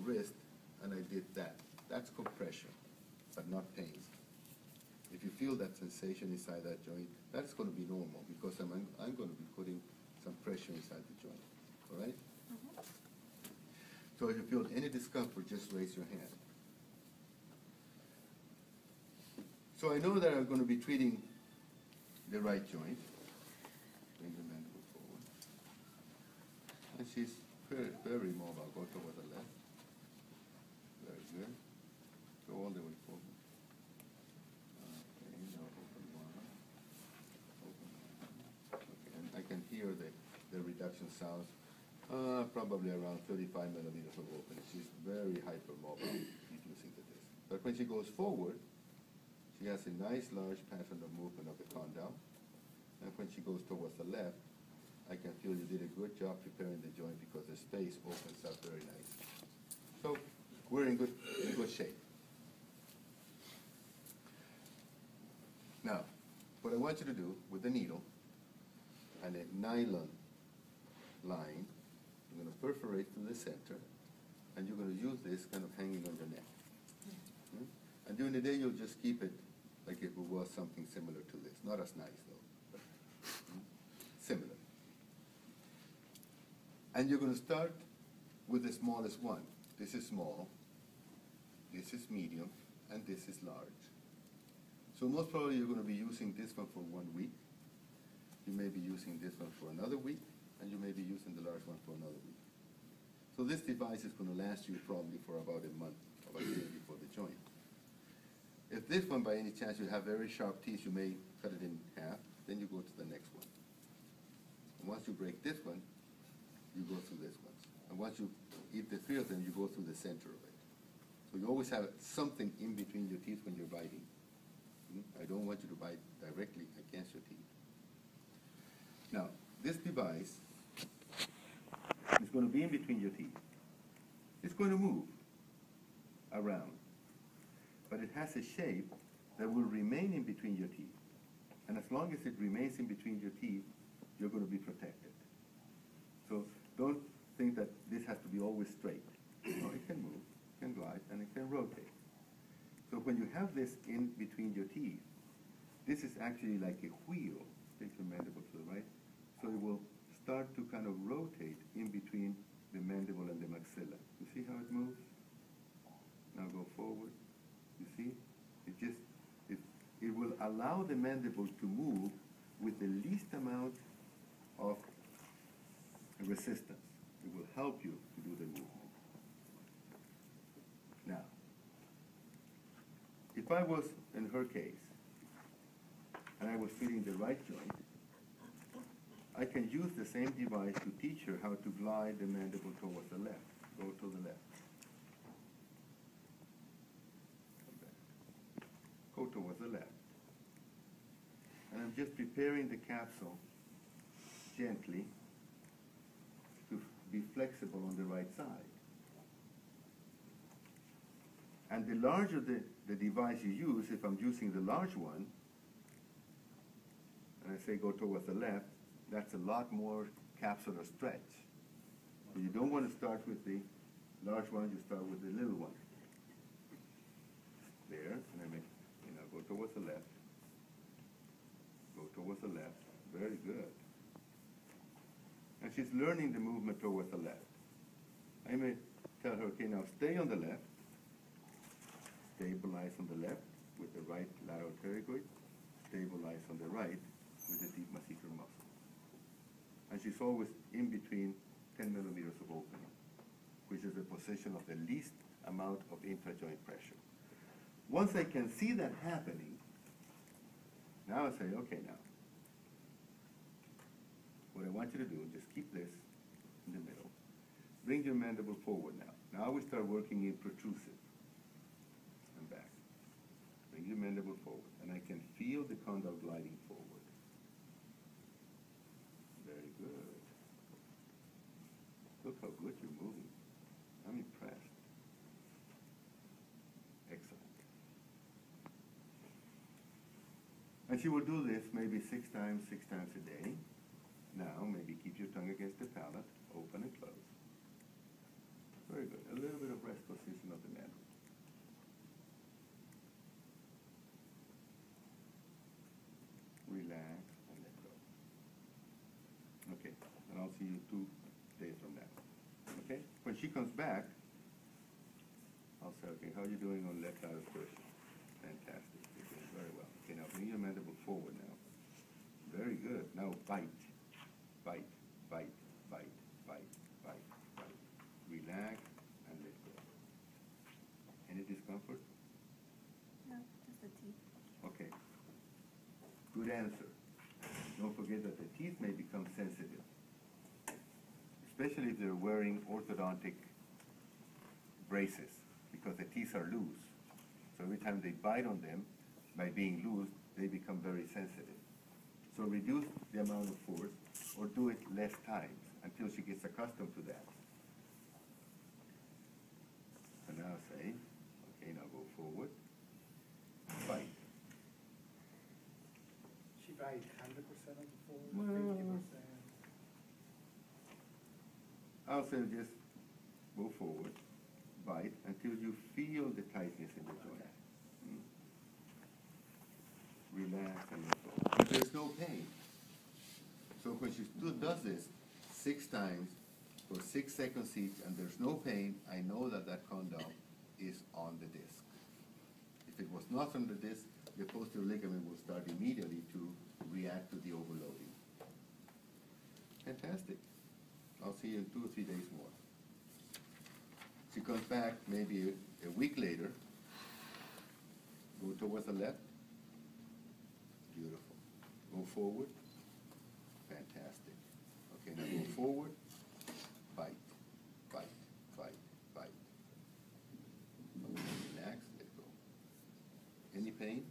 wrist and I did that. That's compression, but not pain. If you feel that sensation inside that joint, that's going to be normal because I'm going to be putting some pressure inside the joint. All right? Mm-hmm. So if you feel any discomfort, just raise your hand. So I know that I'm going to be treating the right joint. Bring the mandible forward. And she's very, very mobile. Go toward the left. Very good. Go all the way forward. Okay, now open one. Open one. Okay, and I can hear the reduction sounds. Probably around 35 millimeters of opening. She's very hypermobile reducing the disc. But when she goes forward, she has a nice large pattern of movement of the condyle. And when she goes towards the left, I can feel you did a good job preparing the joint because the space opens up very nice. So we're in good shape. Now, what I want you to do with the needle and a nylon line, you're going to perforate through the center, and you're going to use this kind of hanging on your neck. Hmm? And during the day, you'll just keep it like if it was something similar to this. Not as nice, though. Similar. And you're going to start with the smallest one. This is small, this is medium, and this is large. So most probably you're going to be using this one for 1 week. You may be using this one for another week, and you may be using the large one for another week. So this device is going to last you probably for about a month of activity for the joint. If this one, by any chance, you have very sharp teeth, you may cut it in half, then you go to the next one. And once you break this one, you go through this one. And once you eat the three of them, you go through the center of it. So you always have something in between your teeth when you're biting. I don't want you to bite directly against your teeth. Now, this device is going to be in between your teeth. It's going to move around, but it has a shape that will remain in between your teeth. And as long as it remains in between your teeth, you're going to be protected. So don't think that this has to be always straight. No, it can move, it can glide, and it can rotate. So when you have this in between your teeth, this is actually like a wheel. Take your mandible to the right. So it will start to kind of rotate in between the mandible and the maxilla. You see how it moves? Now go forward. You see? It will allow the mandible to move with the least amount of resistance. It will help you to do the movement. Now, if I was in her case, and I was feeling the right joint, I can use the same device to teach her how to glide the mandible towards the left. Go to the left. Come back. Go towards the left. And I'm just preparing the capsule gently to be flexible on the right side. And the larger the device you use, if I'm using the large one, and I say go towards the left, that's a lot more capsular stretch. So you don't want to start with the large one, you start with the little one. There, and I make, go towards the left. Go towards the left. Very good. And she's learning the movement towards the left. I may tell her, okay, now stay on the left. Stabilize on the left with the right lateral pterygoid. Stabilize on the right with the deep masseter muscle. And she's always in between 10 millimeters of opening, which is the position of the least amount of intra-joint pressure. Once I can see that happening, now I say, okay, now, what I want you to do, just keep this in the middle. Bring your mandible forward now. Now we start working in protrusive. And back. Bring your mandible forward. And I can feel the condyle gliding forward. Very good. Look how good you're moving. I'm impressed. Excellent. And she will do this maybe 6 times a day. Now, maybe keep your tongue against the palate, open and close. Very good. A little bit of press position of the needle. Relax and let go. Okay, and I'll see you 2 days from now. Okay, when she comes back, I'll say, okay, how are you doing on left side of torsion? Fantastic, you're doing very well. Okay, now bring your mandible forward now. Very good. Now bite, bite, bite, bite, bite, bite, bite. Relax and let go. Any discomfort? No, just the teeth. Okay. Good answer. Don't forget that the teeth may become sensitive, especially if they're wearing orthodontic braces, because the teeth are loose. So every time they bite on them, by being loose, they become very sensitive. So reduce the amount of force, or do it less times until she gets accustomed to that. So now say, okay, now go forward, bite. She bite 100% of the forward, Well, 50%. I'll say just go forward, bite, until you feel the tightness in the joint. Relax and let go. But there's no pain. So when she does this 6 times for 6 seconds each and there's no pain, I know that that condom is on the disc. If it was not on the disc, the posterior ligament will start immediately to react to the overloading. Fantastic. I'll see you in 2 or 3 days more. She comes back maybe a week later. Go towards the left. Beautiful. Go forward. Fantastic. Okay, now go forward. Bite, bite, bite, bite. Okay, relax, let go. Any pain?